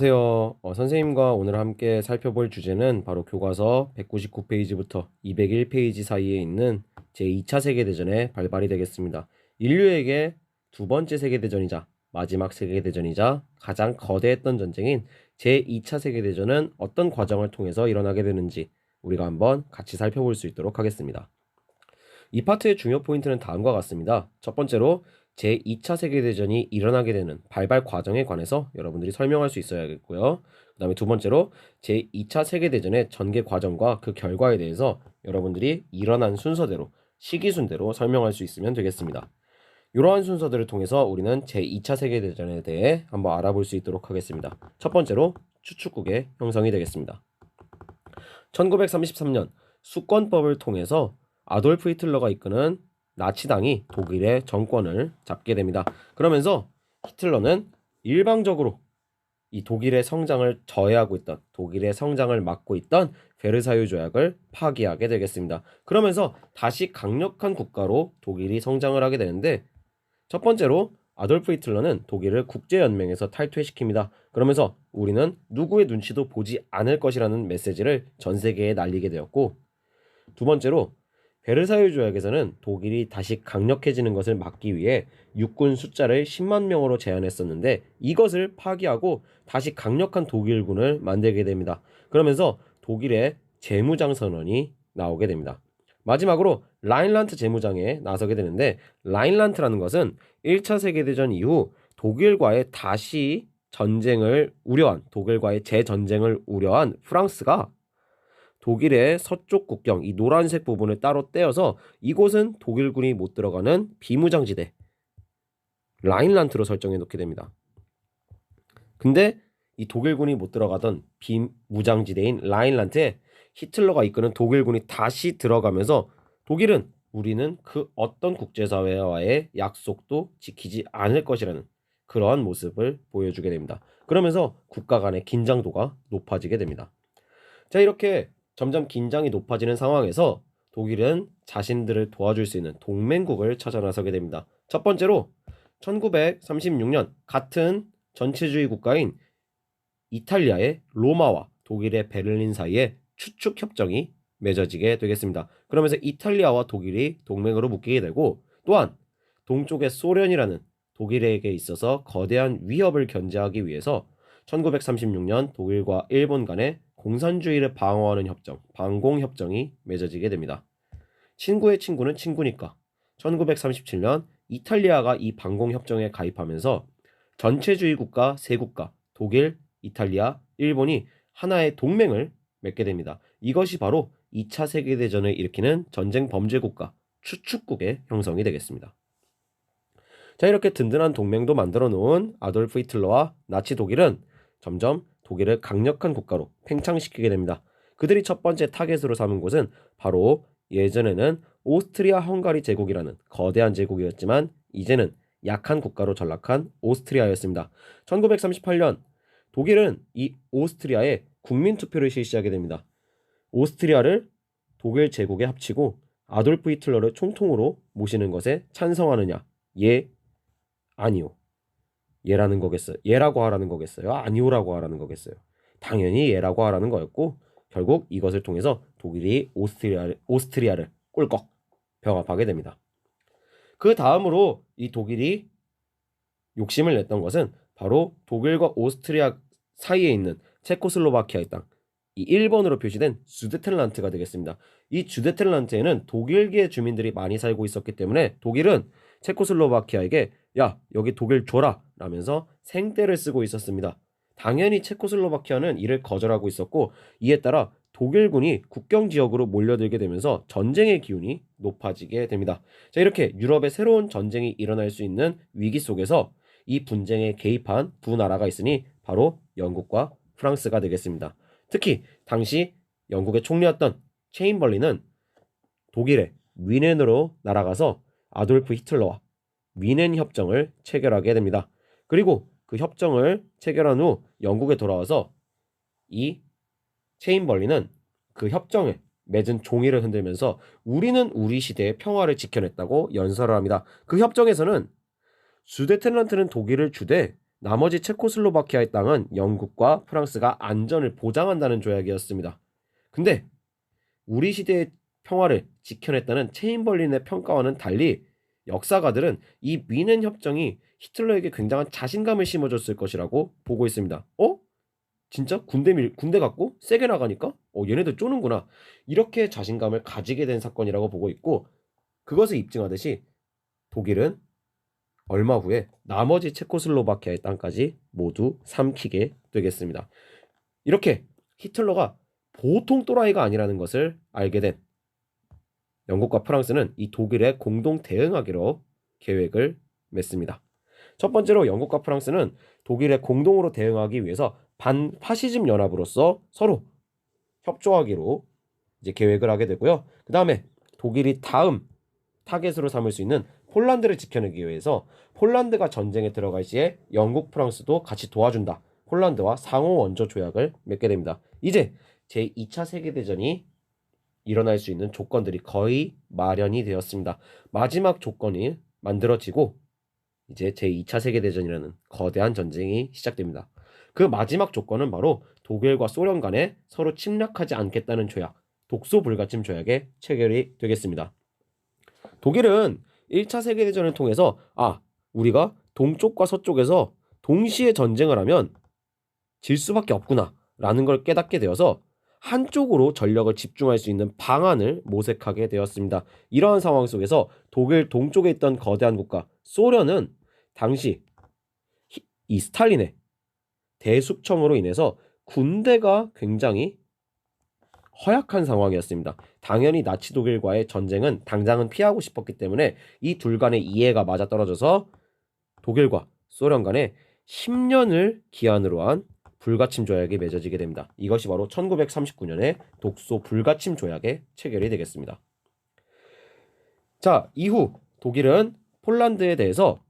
안녕하세요. 선생님과 오늘 함께 살펴볼 주제는 바로 교과서 199페이지부터 201페이지 사이에 있는 제2차 세계대전의 발발이 되겠습니다. 인류에게 두 번째 세계대전이자 마지막 세계대전이자 가장 거대했던 전쟁인 제2차 세계대전은 어떤 과정을 통해서 일어나게 되는지 우리가 한번 같이 살펴볼 수 있도록 하겠습니다. 이 파트의 중요 포인트는 다음과 같습니다. 첫 번째로 제2차 세계대전이 일어나게 되는 발발 과정에 관해서 여러분들이 설명할 수 있어야겠고요. 그 다음에 두 번째로 제2차 세계대전의 전개 과정과 그 결과에 대해서 여러분들이 일어난 순서대로 시기순대로 설명할 수 있으면 되겠습니다. 이러한 순서들을 통해서 우리는 제2차 세계대전에 대해 한번 알아볼 수 있도록 하겠습니다. 첫 번째로 추축국의 형성이 되겠습니다. 1933년 수권법을 통해서 아돌프 히틀러가 이끄는 나치당이 독일의 정권을 잡게 됩니다. 그러면서 히틀러는 일방적으로 이 독일의 성장을 저해하고 있던, 독일의 성장을 막고 있던 베르사유 조약을 파기하게 되겠습니다. 그러면서 다시 강력한 국가로 독일이 성장을 하게 되는데, 첫 번째로 아돌프 히틀러는 독일을 국제연맹에서 탈퇴시킵니다. 그러면서 우리는 누구의 눈치도 보지 않을 것이라는 메시지를 전 세계에 날리게 되었고, 두 번째로 베르사유 조약에서는 독일이 다시 강력해지는 것을 막기 위해 육군 숫자를 10만 명으로 제한했었는데, 이것을 파기하고 다시 강력한 독일군을 만들게 됩니다. 그러면서 독일의 재무장 선언이 나오게 됩니다. 마지막으로 라인란트 재무장에 나서게 되는데, 라인란트라는 것은 1차 세계대전 이후 독일과의 다시 전쟁을 우려한, 독일과의 재전쟁을 우려한 프랑스가 독일의 서쪽 국경, 이 노란색 부분을 따로 떼어서 이곳은 독일군이 못 들어가는 비무장지대 라인란트로 설정해 놓게 됩니다. 근데 이 독일군이 못 들어가던 비무장지대인 라인란트에 히틀러가 이끄는 독일군이 다시 들어가면서 독일은 우리는 그 어떤 국제사회와의 약속도 지키지 않을 것이라는 그러한 모습을 보여주게 됩니다. 그러면서 국가 간의 긴장도가 높아지게 됩니다. 자, 이렇게 점점 긴장이 높아지는 상황에서 독일은 자신들을 도와줄 수 있는 동맹국을 찾아 나서게 됩니다. 첫 번째로 1936년 같은 전체주의 국가인 이탈리아의 로마와 독일의 베를린 사이에 추축협정이 맺어지게 되겠습니다. 그러면서 이탈리아와 독일이 동맹으로 묶이게 되고, 또한 동쪽의 소련이라는 독일에게 있어서 거대한 위협을 견제하기 위해서 1936년 독일과 일본 간의 공산주의를 방어하는 협정, 방공협정이 맺어지게 됩니다. 친구의 친구는 친구니까 1937년 이탈리아가 이 방공협정에 가입하면서 전체주의 국가 세 국가, 독일, 이탈리아, 일본이 하나의 동맹을 맺게 됩니다. 이것이 바로 2차 세계대전을 일으키는 전쟁 범죄 국가, 추축국의 형성이 되겠습니다. 자, 이렇게 든든한 동맹도 만들어 놓은 아돌프 히틀러와 나치 독일은 점점 독일을 강력한 국가로 팽창시키게 됩니다. 그들이 첫 번째 타겟으로 삼은 곳은 바로 예전에는 오스트리아 헝가리 제국이라는 거대한 제국이었지만 이제는 약한 국가로 전락한 오스트리아였습니다. 1938년 독일은 이 오스트리아에 국민투표를 실시하게 됩니다. 오스트리아를 독일 제국에 합치고 아돌프 히틀러를 총통으로 모시는 것에 찬성하느냐, 예, 아니요. 예라는 거겠어요. 예라고 하라는 거겠어요. 아니오라고 하라는 거겠어요. 당연히 예라고 하라는 거였고, 결국 이것을 통해서 독일이 오스트리아를 꿀꺽 병합하게 됩니다. 그 다음으로 이 독일이 욕심을 냈던 것은 바로 독일과 오스트리아 사이에 있는 체코슬로바키아의 땅, 이 1번으로 표시된 주데텔란트가 되겠습니다. 이 주데텔란트에는 독일계 주민들이 많이 살고 있었기 때문에 독일은 체코슬로바키아에게 야, 여기 독일 줘라 라면서 생떼를 쓰고 있었습니다. 당연히 체코슬로바키아는 이를 거절하고 있었고, 이에 따라 독일군이 국경 지역으로 몰려들게 되면서 전쟁의 기운이 높아지게 됩니다. 자, 이렇게 유럽의 새로운 전쟁이 일어날 수 있는 위기 속에서 이 분쟁에 개입한 두 나라가 있으니 바로 영국과 프랑스가 되겠습니다. 특히 당시 영국의 총리였던 체인벌린은 독일의 위넨으로 날아가서 아돌프 히틀러와 위넨 협정을 체결하게 됩니다. 그리고 그 협정을 체결한 후 영국에 돌아와서 이 체인벌린은 그 협정에 맺은 종이를 흔들면서 우리는 우리 시대의 평화를 지켜냈다고 연설을 합니다. 그 협정에서는 주데텐란트는 독일을 주되 나머지 체코슬로바키아의 땅은 영국과 프랑스가 안전을 보장한다는 조약이었습니다. 근데 우리 시대의 평화를 지켜냈다는 체인벌린의 평가와는 달리 역사가들은 이 미넨 협정이 히틀러에게 굉장한 자신감을 심어줬을 것이라고 보고 있습니다. 진짜 군대 갖고 세게 나가니까 얘네들 쪼는구나. 이렇게 자신감을 가지게 된 사건이라고 보고 있고, 그것을 입증하듯이 독일은 얼마 후에 나머지 체코슬로바키아의 땅까지 모두 삼키게 되겠습니다. 이렇게 히틀러가 보통 또라이가 아니라는 것을 알게 된 영국과 프랑스는 이 독일에 공동 대응하기로 계획을 맺습니다. 첫 번째로 영국과 프랑스는 독일에 공동으로 대응하기 위해서 반파시즘 연합으로서 서로 협조하기로 이제 계획을 하게 되고요. 그 다음에 독일이 다음 타겟으로 삼을 수 있는 폴란드를 지켜내기 위해서 폴란드가 전쟁에 들어갈 시에 영국, 프랑스도 같이 도와준다. 폴란드와 상호 원조 조약을 맺게 됩니다. 이제 제2차 세계대전이 일어날 수 있는 조건들이 거의 마련이 되었습니다. 마지막 조건이 만들어지고 이제 제2차 세계대전이라는 거대한 전쟁이 시작됩니다. 그 마지막 조건은 바로 독일과 소련 간에 서로 침략하지 않겠다는 조약, 독소불가침 조약의 체결이 되겠습니다. 독일은 1차 세계대전을 통해서 우리가 동쪽과 서쪽에서 동시에 전쟁을 하면 질 수밖에 없구나 라는 걸 깨닫게 되어서 한쪽으로 전력을 집중할 수 있는 방안을 모색하게 되었습니다. 이러한 상황 속에서 독일 동쪽에 있던 거대한 국가 소련은 당시 이 스탈린의 대숙청으로 인해서 군대가 굉장히 허약한 상황이었습니다. 당연히 나치 독일과의 전쟁은 당장은 피하고 싶었기 때문에 이 둘 간의 이해가 맞아떨어져서 독일과 소련 간에 10년을 기한으로 한 불가침 조약이 맺어지게 됩니다. 이것이 바로 1939년에 독소 불가침 조약의 체결이 되겠습니다. 자, 이후 독일은 폴란드에 대해서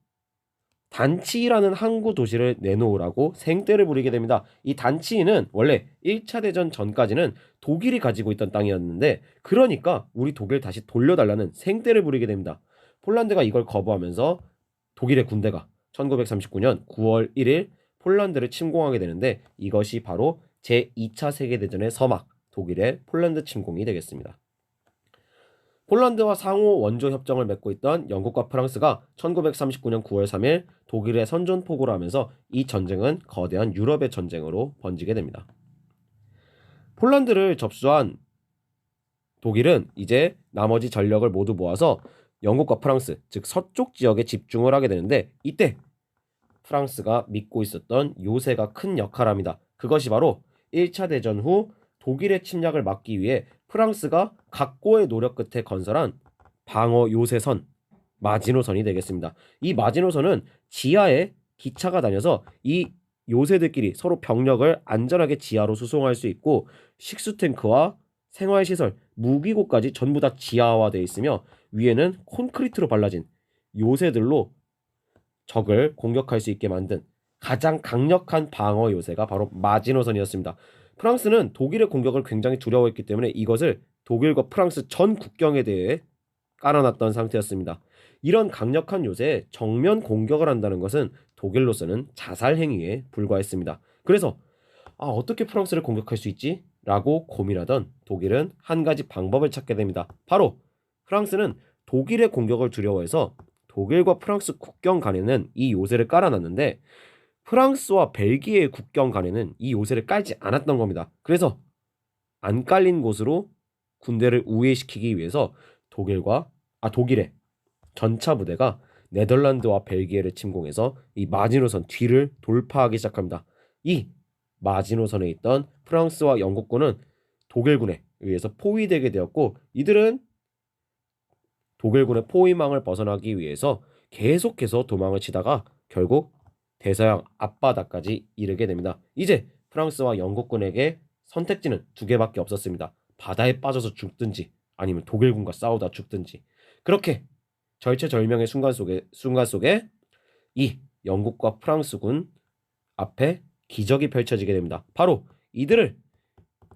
단치라는 항구 도시를 내놓으라고 생떼를 부리게 됩니다. 이 단치는 원래 1차 대전 전까지는 독일이 가지고 있던 땅이었는데, 그러니까 우리 독일 다시 돌려달라는 생떼를 부리게 됩니다. 폴란드가 이걸 거부하면서 독일의 군대가 1939년 9월 1일 폴란드를 침공하게 되는데, 이것이 바로 제2차 세계대전의 서막, 독일의 폴란드 침공이 되겠습니다. 폴란드와 상호 원조 협정을 맺고 있던 영국과 프랑스가 1939년 9월 3일 독일에 선전포고를 하면서 이 전쟁은 거대한 유럽의 전쟁으로 번지게 됩니다. 폴란드를 접수한 독일은 이제 나머지 전력을 모두 모아서 영국과 프랑스, 즉 서쪽 지역에 집중을 하게 되는데, 이때 프랑스가 믿고 있었던 요새가 큰 역할을 합니다. 그것이 바로 1차 대전 후 독일의 침략을 막기 위해 프랑스가 각고의 노력 끝에 건설한 방어 요새선, 마지노선이 되겠습니다. 이 마지노선은 지하에 기차가 다녀서 이 요새들끼리 서로 병력을 안전하게 지하로 수송할 수 있고, 식수탱크와 생활시설, 무기고까지 전부 다 지하화되어 있으며 위에는 콘크리트로 발라진 요새들로 적을 공격할 수 있게 만든 가장 강력한 방어 요새가 바로 마지노선이었습니다. 프랑스는 독일의 공격을 굉장히 두려워했기 때문에 이것을 독일과 프랑스 전 국경에 대해 깔아놨던 상태였습니다. 이런 강력한 요새에 정면 공격을 한다는 것은 독일로서는 자살 행위에 불과했습니다. 그래서 어떻게 프랑스를 공격할 수 있지? 라고 고민하던 독일은 한 가지 방법을 찾게 됩니다. 바로 프랑스는 독일의 공격을 두려워해서 독일과 프랑스 국경 간에는 이 요새를 깔아놨는데, 프랑스와 벨기에의 국경 간에는 이 요새를 깔지 않았던 겁니다. 그래서 안 깔린 곳으로 군대를 우회시키기 위해서 독일의 전차 부대가 네덜란드와 벨기에를 침공해서 이 마지노선 뒤를 돌파하기 시작합니다. 이 마지노선에 있던 프랑스와 영국군은 독일군에 의해서 포위되게 되었고, 이들은 독일군의 포위망을 벗어나기 위해서 계속해서 도망을 치다가 결국 대서양 앞바다까지 이르게 됩니다. 이제 프랑스와 영국군에게 선택지는 두 개밖에 없었습니다. 바다에 빠져서 죽든지 아니면 독일군과 싸우다 죽든지. 그렇게 절체절명의 순간 속에 이 영국과 프랑스군 앞에 기적이 펼쳐지게 됩니다. 바로 이들을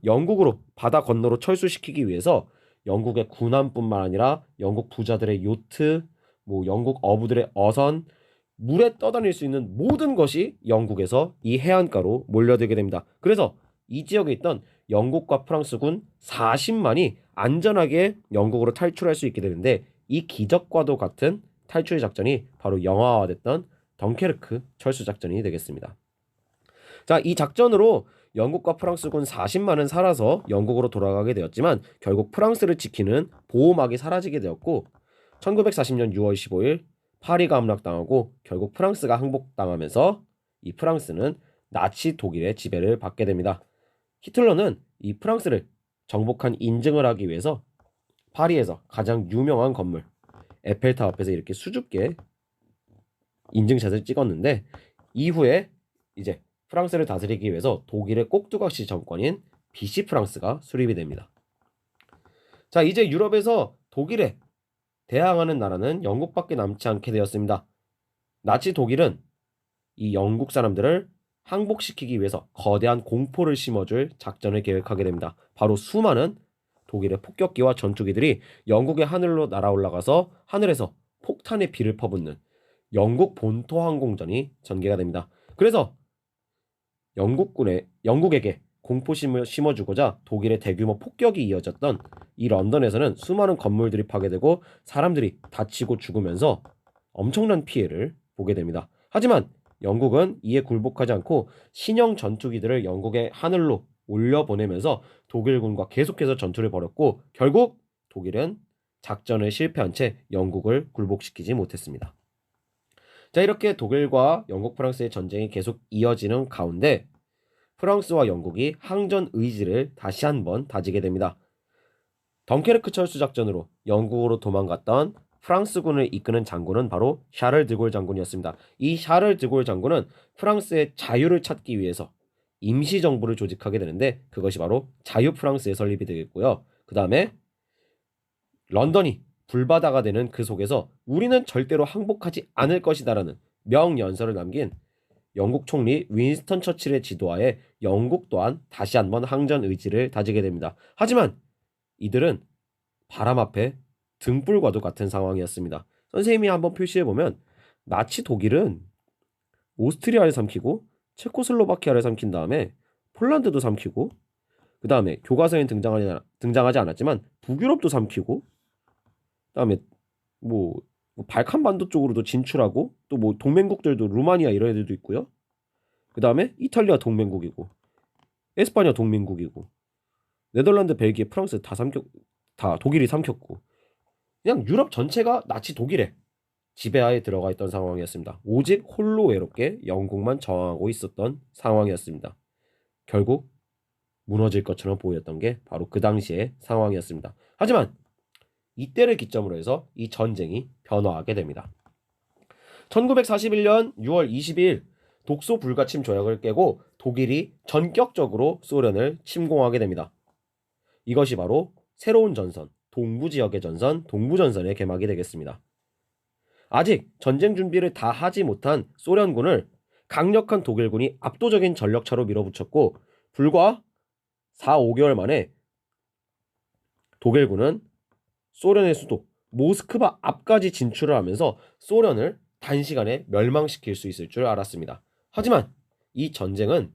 영국으로 바다 건너로 철수시키기 위해서 영국의 군함뿐만 아니라 영국 부자들의 요트, 영국 어부들의 어선, 물에 떠다닐 수 있는 모든 것이 영국에서 이 해안가로 몰려들게 됩니다. 그래서 이 지역에 있던 영국과 프랑스군 40만이 안전하게 영국으로 탈출할 수 있게 되는데, 이 기적과도 같은 탈출 작전이 바로 영화화됐던 덩케르크 철수 작전이 되겠습니다. 자, 이 작전으로 영국과 프랑스군 40만은 살아서 영국으로 돌아가게 되었지만 결국 프랑스를 지키는 보호막이 사라지게 되었고, 1940년 6월 15일 파리가 함락당하고 결국 프랑스가 항복당하면서 이 프랑스는 나치 독일의 지배를 받게 됩니다. 히틀러는 이 프랑스를 정복한 인증을 하기 위해서 파리에서 가장 유명한 건물 에펠탑 앞에서 이렇게 수줍게 인증샷을 찍었는데, 이후에 이제 프랑스를 다스리기 위해서 독일의 꼭두각시 정권인 비시 프랑스가 수립이 됩니다. 자, 이제 유럽에서 독일에 대항하는 나라는 영국밖에 남지 않게 되었습니다. 나치 독일은 이 영국 사람들을 항복시키기 위해서 거대한 공포를 심어줄 작전을 계획하게 됩니다. 바로 수많은 독일의 폭격기와 전투기들이 영국의 하늘로 날아올라가서 하늘에서 폭탄의 비를 퍼붓는 영국 본토 항공전이 전개가 됩니다. 그래서 영국에게 공포심을 심어주고자 독일의 대규모 폭격이 이어졌던 이 런던에서는 수많은 건물들이 파괴되고 사람들이 다치고 죽으면서 엄청난 피해를 보게 됩니다. 하지만 영국은 이에 굴복하지 않고 신형 전투기들을 영국의 하늘로 올려보내면서 독일군과 계속해서 전투를 벌였고, 결국 독일은 작전을 실패한 채 영국을 굴복시키지 못했습니다. 자, 이렇게 독일과 영국, 프랑스의 전쟁이 계속 이어지는 가운데 프랑스와 영국이 항전 의지를 다시 한번 다지게 됩니다. 덩케르크 철수 작전으로 영국으로 도망갔던 프랑스군을 이끄는 장군은 바로 샤를 드골 장군이었습니다. 이 샤를 드골 장군은 프랑스의 자유를 찾기 위해서 임시정부를 조직하게 되는데, 그것이 바로 자유 프랑스의 설립이 되겠고요. 그 다음에 런던이 불바다가 되는 그 속에서 우리는 절대로 항복하지 않을 것이다라는 명연설을 남긴 영국 총리 윈스턴 처칠의 지도하에 영국 또한 다시 한번 항전 의지를 다지게 됩니다. 하지만 이들은 바람 앞에 등불과도 같은 상황이었습니다. 선생님이 한번 표시해보면 나치 독일은 오스트리아를 삼키고 체코슬로바키아를 삼킨 다음에 폴란드도 삼키고, 그 다음에 교과서에는 등장하지 않았지만 북유럽도 삼키고, 그 다음에 뭐 발칸반도 쪽으로도 진출하고, 또 뭐 동맹국들도 루마니아 이런 애들도 있고요. 그 다음에 이탈리아 동맹국이고, 에스파냐 동맹국이고, 네덜란드, 벨기에, 프랑스 다 독일이 삼켰고, 그냥 유럽 전체가 나치 독일의 지배하에 들어가 있던 상황이었습니다. 오직 홀로 외롭게 영국만 저항하고 있었던 상황이었습니다. 결국 무너질 것처럼 보였던 게 바로 그 당시의 상황이었습니다. 하지만 이때를 기점으로 해서 이 전쟁이 변화하게 됩니다. 1941년 6월 22일 독소 불가침 조약을 깨고 독일이 전격적으로 소련을 침공하게 됩니다. 이것이 바로 새로운 전선, 동부 지역의 전선, 동부전선의 개막이 되겠습니다. 아직 전쟁 준비를 다 하지 못한 소련군을 강력한 독일군이 압도적인 전력차로 밀어붙였고, 불과 4, 5개월 만에 독일군은 소련의 수도 모스크바 앞까지 진출을 하면서 소련을 단시간에 멸망시킬 수 있을 줄 알았습니다. 하지만 이 전쟁은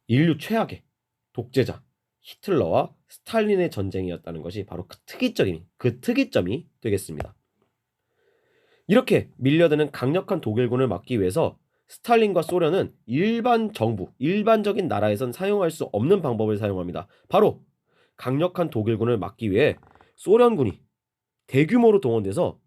인류 최악의 독재자 히틀러와 스탈린의 전쟁이었다는 것이 바로 그 특이점이 되겠습니다. 이렇게 밀려드는 강력한 독일군을 막기 위해서 스탈린과 소련은 일반적인 나라에선 사용할 수 없는 방법을 사용합니다. 바로 강력한 독일군을 막기 위해 소련군이 대규모로 동원돼서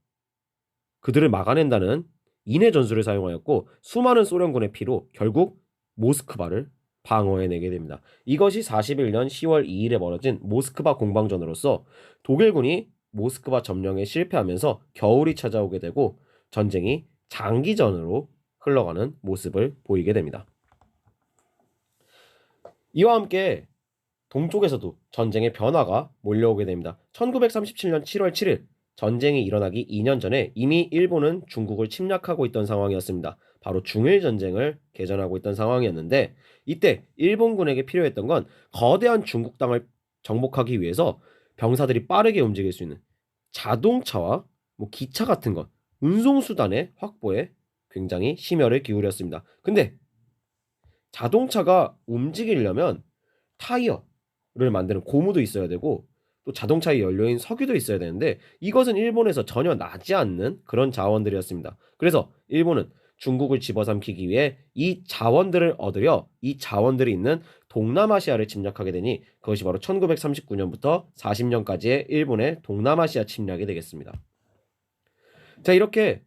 그들을 막아낸다는 인해 전술을 사용하였고, 수많은 소련군의 피로 결국 모스크바를 방어해내게 됩니다. 이것이 41년 10월 2일에 벌어진 모스크바 공방전으로서 독일군이 모스크바 점령에 실패하면서 겨울이 찾아오게 되고 전쟁이 장기전으로 흘러가는 모습을 보이게 됩니다. 이와 함께 동쪽에서도 전쟁의 변화가 몰려오게 됩니다. 1937년 7월 7일 전쟁이 일어나기 2년 전에 이미 일본은 중국을 침략하고 있던 상황이었습니다. 바로 중일 전쟁을 개전하고 있던 상황이었는데, 이때 일본군에게 필요했던 건 거대한 중국 땅을 정복하기 위해서 병사들이 빠르게 움직일 수 있는 자동차와 뭐 기차 같은 것, 운송수단의 확보에 굉장히 심혈을 기울였습니다. 근데 자동차가 움직이려면 타이어를 만드는 고무도 있어야 되고 또 자동차의 연료인 석유도 있어야 되는데 이것은 일본에서 전혀 나지 않는 그런 자원들이었습니다. 그래서 일본은 중국을 집어삼키기 위해 이 자원들을 얻으려 이 자원들이 있는 동남아시아를 침략하게 되니 그것이 바로 1939년부터 40년까지의 일본의 동남아시아 침략이 되겠습니다. 자, 이렇게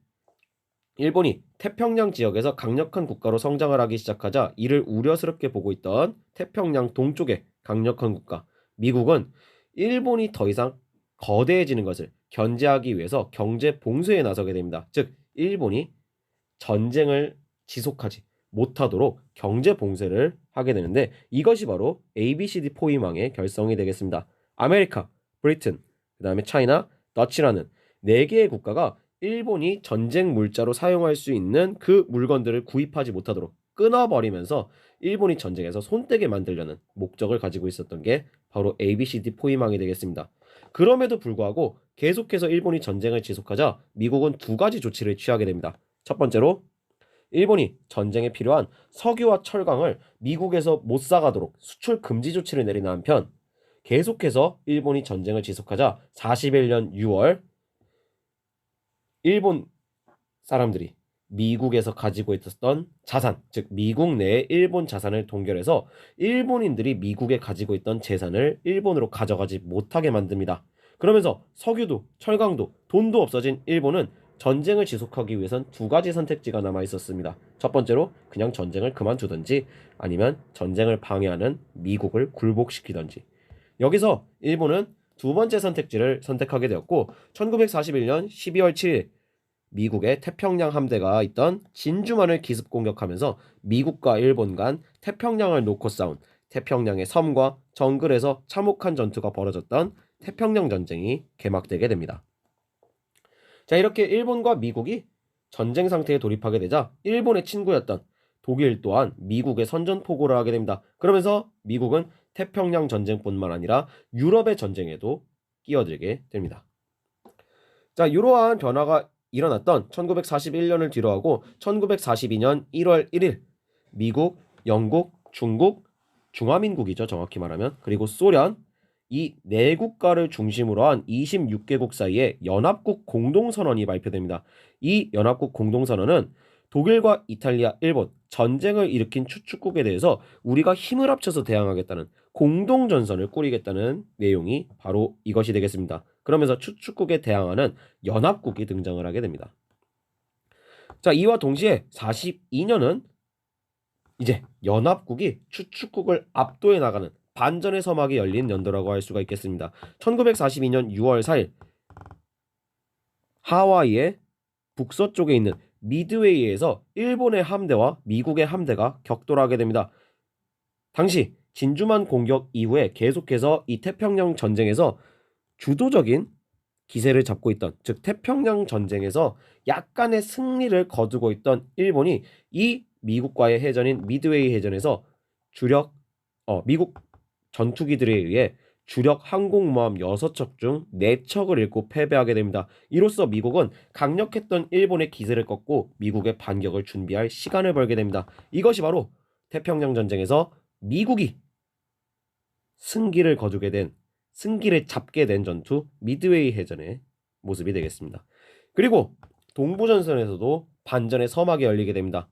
일본이 태평양 지역에서 강력한 국가로 성장을 하기 시작하자 이를 우려스럽게 보고 있던 태평양 동쪽의 강력한 국가 미국은 일본이 더 이상 거대해지는 것을 견제하기 위해서 경제 봉쇄에 나서게 됩니다. 즉 일본이 전쟁을 지속하지 못하도록 경제 봉쇄를 하게 되는데 이것이 바로 ABCD 포위망의 결성이 되겠습니다. 아메리카, 브리튼, 그 다음에 차이나, 더치라는 4개의 국가가 일본이 전쟁 물자로 사용할 수 있는 그 물건들을 구입하지 못하도록 끊어버리면서 일본이 전쟁에서 손떼게 만들려는 목적을 가지고 있었던 게 바로 ABCD 포위망이 되겠습니다. 그럼에도 불구하고 계속해서 일본이 전쟁을 지속하자 미국은 2가지 조치를 취하게 됩니다. 첫 번째로 일본이 전쟁에 필요한 석유와 철강을 미국에서 못 사가도록 수출 금지 조치를 내리는 한편 계속해서 일본이 전쟁을 지속하자 41년 6월 일본 사람들이 미국에서 가지고 있었던 자산, 즉 미국 내의 일본 자산을 동결해서 일본인들이 미국에 가지고 있던 재산을 일본으로 가져가지 못하게 만듭니다. 그러면서 석유도 철강도 돈도 없어진 일본은 전쟁을 지속하기 위해선 2가지 선택지가 남아 있었습니다. 첫 번째로 그냥 전쟁을 그만두든지 아니면 전쟁을 방해하는 미국을 굴복시키든지. 여기서 일본은 2번째 선택지를 선택하게 되었고 1941년 12월 7일 미국의 태평양 함대가 있던 진주만을 기습 공격하면서 미국과 일본 간 태평양을 놓고 싸운 태평양의 섬과 정글에서 참혹한 전투가 벌어졌던 태평양 전쟁이 개막되게 됩니다. 자, 이렇게 일본과 미국이 전쟁 상태에 돌입하게 되자 일본의 친구였던 독일 또한 미국의 선전포고를 하게 됩니다. 그러면서 미국은 태평양 전쟁뿐만 아니라 유럽의 전쟁에도 끼어들게 됩니다. 자, 이러한 변화가 일어났던 1941년을 뒤로하고 1942년 1월 1일 미국, 영국, 중국, 중화민국이죠. 정확히 말하면. 그리고 소련 이 4국가를 중심으로 한 26개국 사이에 연합국 공동선언이 발표됩니다. 이 연합국 공동선언은 독일과 이탈리아, 일본 전쟁을 일으킨 추축국에 대해서 우리가 힘을 합쳐서 대항하겠다는 공동전선을 꾸리겠다는 내용이 바로 이것이 되겠습니다. 그러면서 추축국에 대항하는 연합국이 등장을 하게 됩니다. 자, 이와 동시에 42년은 이제 연합국이 추축국을 압도해 나가는 반전의 서막이 열린 연도라고 할 수가 있겠습니다. 1942년 6월 4일 하와이의 북서쪽에 있는 미드웨이에서 일본의 함대와 미국의 함대가 격돌하게 됩니다. 당시 진주만 공격 이후에 계속해서 이 태평양 전쟁에서 주도적인 기세를 잡고 있던, 즉 태평양 전쟁에서 약간의 승리를 거두고 있던 일본이 이 미국과의 해전인 미드웨이 해전에서 미국 전투기들에 의해 주력 항공모함 6척 중 4척을 잃고 패배하게 됩니다. 이로써 미국은 강력했던 일본의 기세를 꺾고 미국의 반격을 준비할 시간을 벌게 됩니다. 이것이 바로 태평양 전쟁에서 미국이 승기를 잡게 된 전투 미드웨이 해전의 모습이 되겠습니다. 그리고 동부전선에서도 반전의 서막이 열리게 됩니다.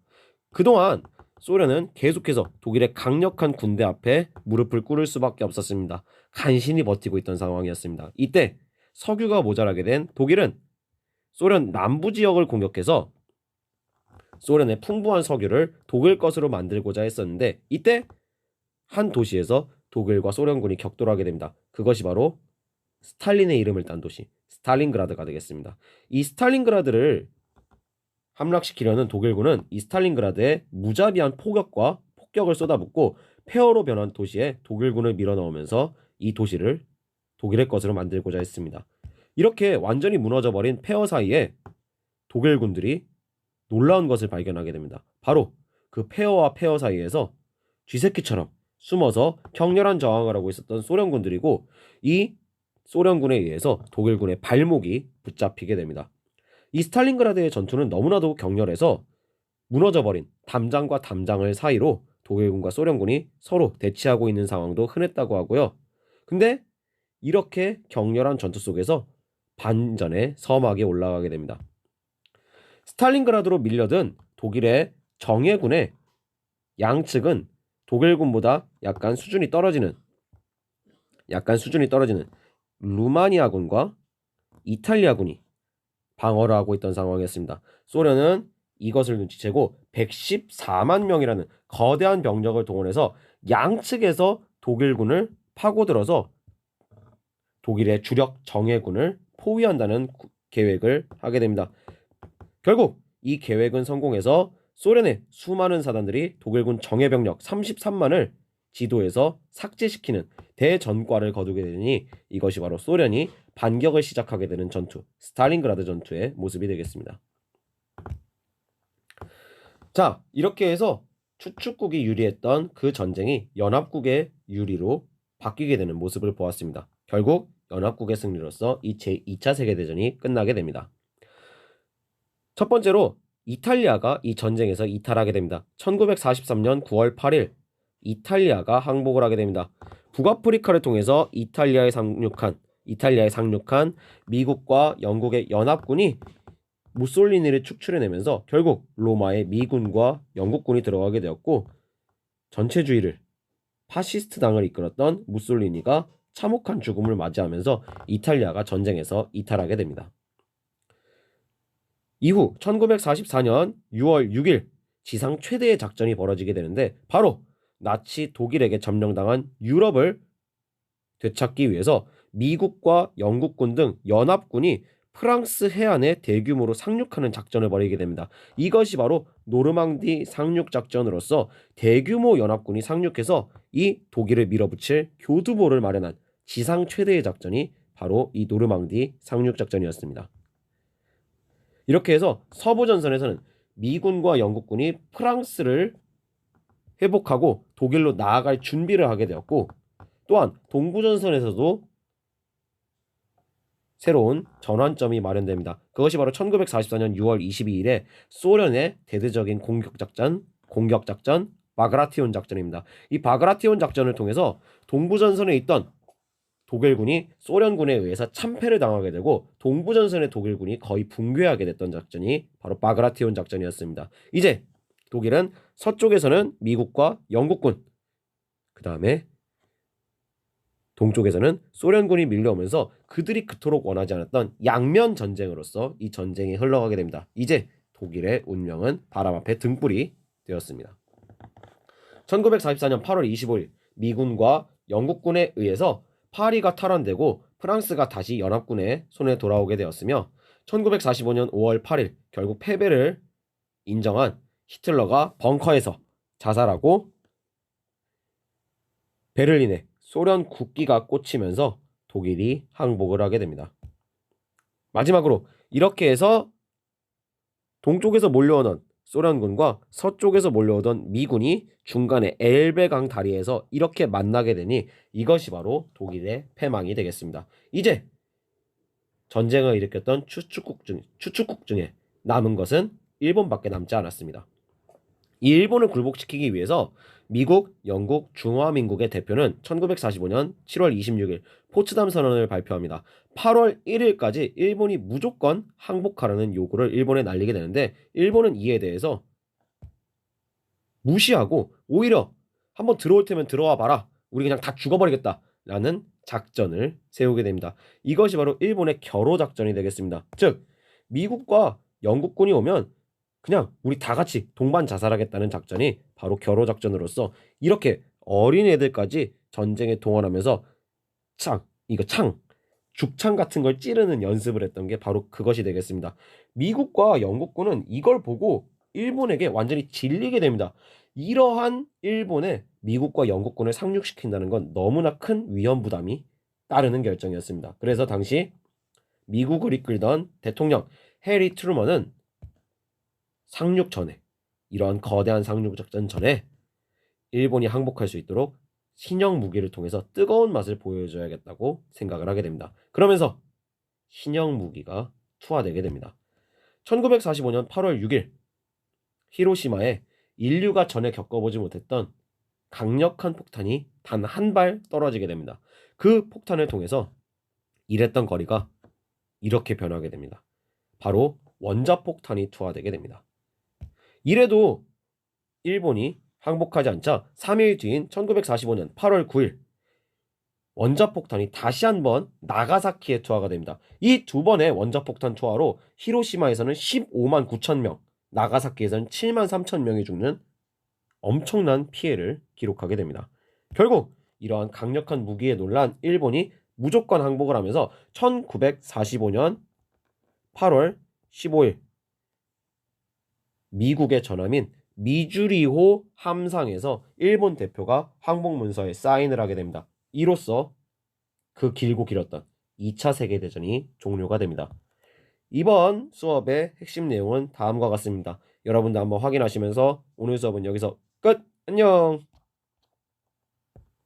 그동안 소련은 계속해서 독일의 강력한 군대 앞에 무릎을 꿇을 수밖에 없었습니다. 간신히 버티고 있던 상황이었습니다. 이때 석유가 모자라게 된 독일은 소련 남부 지역을 공격해서 소련의 풍부한 석유를 독일 것으로 만들고자 했었는데 이때 한 도시에서 독일과 소련군이 격돌하게 됩니다. 그것이 바로 스탈린의 이름을 딴 도시 스탈린그라드가 되겠습니다. 이 스탈린그라드를 함락시키려는 독일군은 이 스탈린그라드에 무자비한 폭격과 폭격을 쏟아붓고 폐허로 변한 도시에 독일군을 밀어넣으면서 이 도시를 독일의 것으로 만들고자 했습니다. 이렇게 완전히 무너져버린 폐허 사이에 독일군들이 놀라운 것을 발견하게 됩니다. 바로 그 폐허와 폐허 사이에서 쥐새끼처럼 숨어서 격렬한 저항을 하고 있었던 소련군들이고 이 소련군에 의해서 독일군의 발목이 붙잡히게 됩니다. 이 스탈린그라드의 전투는 너무나도 격렬해서 무너져버린 담장과 담장을 사이로 독일군과 소련군이 서로 대치하고 있는 상황도 흔했다고 하고요. 근데 이렇게 격렬한 전투 속에서 반전의 서막에 올라가게 됩니다. 스탈린그라드로 밀려든 독일의 정예군의 양측은 독일군보다 약간 수준이 떨어지는 루마니아군과 이탈리아군이 방어를 하고 있던 상황이었습니다. 소련은 이것을 눈치채고 114만 명이라는 거대한 병력을 동원해서 양측에서 독일군을 파고들어서 독일의 주력 정예군을 포위한다는 계획을 하게 됩니다. 결국 이 계획은 성공해서 소련의 수많은 사단들이 독일군 정예병력 33만을 지도에서 삭제시키는 대전과를 거두게 되니 이것이 바로 소련이 반격을 시작하게 되는 전투, 스탈린그라드 전투의 모습이 되겠습니다. 자, 이렇게 해서 추축국이 유리했던 그 전쟁이 연합국의 유리로 바뀌게 되는 모습을 보았습니다. 결국 연합국의 승리로서 이 제2차 세계대전이 끝나게 됩니다. 첫 번째로 이탈리아가 이 전쟁에서 이탈하게 됩니다. 1943년 9월 8일 이탈리아가 항복을 하게 됩니다. 북아프리카를 통해서 이탈리아에 상륙한 미국과 영국의 연합군이 무솔리니를 축출해내면서 결국 로마에 미군과 영국군이 들어가게 되었고, 전체주의를 파시스트당을 이끌었던 무솔리니가 참혹한 죽음을 맞이하면서 이탈리아가 전쟁에서 이탈하게 됩니다. 이후 1944년 6월 6일 지상 최대의 작전이 벌어지게 되는데, 바로 나치 독일에게 점령당한 유럽을 되찾기 위해서 미국과 영국군 등 연합군이 프랑스 해안에 대규모로 상륙하는 작전을 벌이게 됩니다. 이것이 바로 노르망디 상륙 작전으로서 대규모 연합군이 상륙해서 이 독일을 밀어붙일 교두보를 마련한 지상 최대의 작전이 바로 이 노르망디 상륙 작전이었습니다. 이렇게 해서 서부전선에서는 미군과 영국군이 프랑스를 회복하고 독일로 나아갈 준비를 하게 되었고, 또한 동부전선에서도 새로운 전환점이 마련됩니다. 그것이 바로 1944년 6월 22일에 소련의 대대적인 공격작전 바그라티온 작전입니다. 이 바그라티온 작전을 통해서 동부전선에 있던 독일군이 소련군에 의해서 참패를 당하게 되고 동부전선의 독일군이 거의 붕괴하게 됐던 작전이 바로 바그라티온 작전이었습니다. 이제 독일은 서쪽에서는 미국과 영국군, 그 다음에 동쪽에서는 소련군이 밀려오면서 그들이 그토록 원하지 않았던 양면 전쟁으로서 이 전쟁이 흘러가게 됩니다. 이제 독일의 운명은 바람 앞에 등불이 되었습니다. 1944년 8월 25일 미군과 영국군에 의해서 파리가 탈환되고 프랑스가 다시 연합군의 손에 돌아오게 되었으며, 1945년 5월 8일 결국 패배를 인정한 히틀러가 벙커에서 자살하고 베를린에 소련 국기가 꽂히면서 독일이 항복을 하게 됩니다. 마지막으로 이렇게 해서 동쪽에서 몰려오던 소련군과 서쪽에서 몰려오던 미군이 중간에 엘베강 다리에서 이렇게 만나게 되니 이것이 바로 독일의 패망이 되겠습니다. 이제 전쟁을 일으켰던 추축국 중에 남은 것은 일본밖에 남지 않았습니다. 이 일본을 굴복시키기 위해서 미국, 영국, 중화민국의 대표는 1945년 7월 26일 포츠담 선언을 발표합니다. 8월 1일까지 일본이 무조건 항복하라는 요구를 일본에 날리게 되는데, 일본은 이에 대해서 무시하고 오히려 한번 들어올 테면 들어와 봐라, 우리 그냥 다 죽어버리겠다 라는 작전을 세우게 됩니다. 이것이 바로 일본의 겨로 작전이 되겠습니다. 즉 미국과 영국군이 오면 그냥 우리 다 같이 동반 자살하겠다는 작전이 바로 겨로 작전으로서 이렇게 어린 애들까지 전쟁에 동원하면서 죽창 같은 걸 찌르는 연습을 했던 게 바로 그것이 되겠습니다. 미국과 영국군은 이걸 보고 일본에게 완전히 질리게 됩니다. 이러한 일본에 미국과 영국군을 상륙시킨다는 건 너무나 큰 위험 부담이 따르는 결정이었습니다. 그래서 당시 미국을 이끌던 대통령 해리 트루먼은 상륙 전에, 이러한 거대한 상륙 작전 전에 일본이 항복할 수 있도록 신형 무기를 통해서 뜨거운 맛을 보여줘야겠다고 생각을 하게 됩니다. 그러면서 신형 무기가 투하되게 됩니다. 1945년 8월 6일 히로시마에 인류가 전에 겪어보지 못했던 강력한 폭탄이 단 한 발 떨어지게 됩니다. 그 폭탄을 통해서 일했던 거리가 이렇게 변하게 됩니다. 바로 원자폭탄이 투하되게 됩니다. 이래도 일본이 항복하지 않자 3일 뒤인 1945년 8월 9일 원자폭탄이 다시 한번 나가사키에 투하가 됩니다. 이 두 번의 원자폭탄 투하로 히로시마에서는 15만 9천 명, 나가사키에서는 7만 3천 명이 죽는 엄청난 피해를 기록하게 됩니다. 결국 이러한 강력한 무기에 놀란 일본이 무조건 항복을 하면서 1945년 8월 15일 미국의 전함인 미주리호 함상에서 일본 대표가 항복 문서에 사인을 하게 됩니다. 이로써 그 길고 길었던 2차 세계대전이 종료가 됩니다. 이번 수업의 핵심 내용은 다음과 같습니다. 여러분도 한번 확인하시면서 오늘 수업은 여기서 끝! 안녕!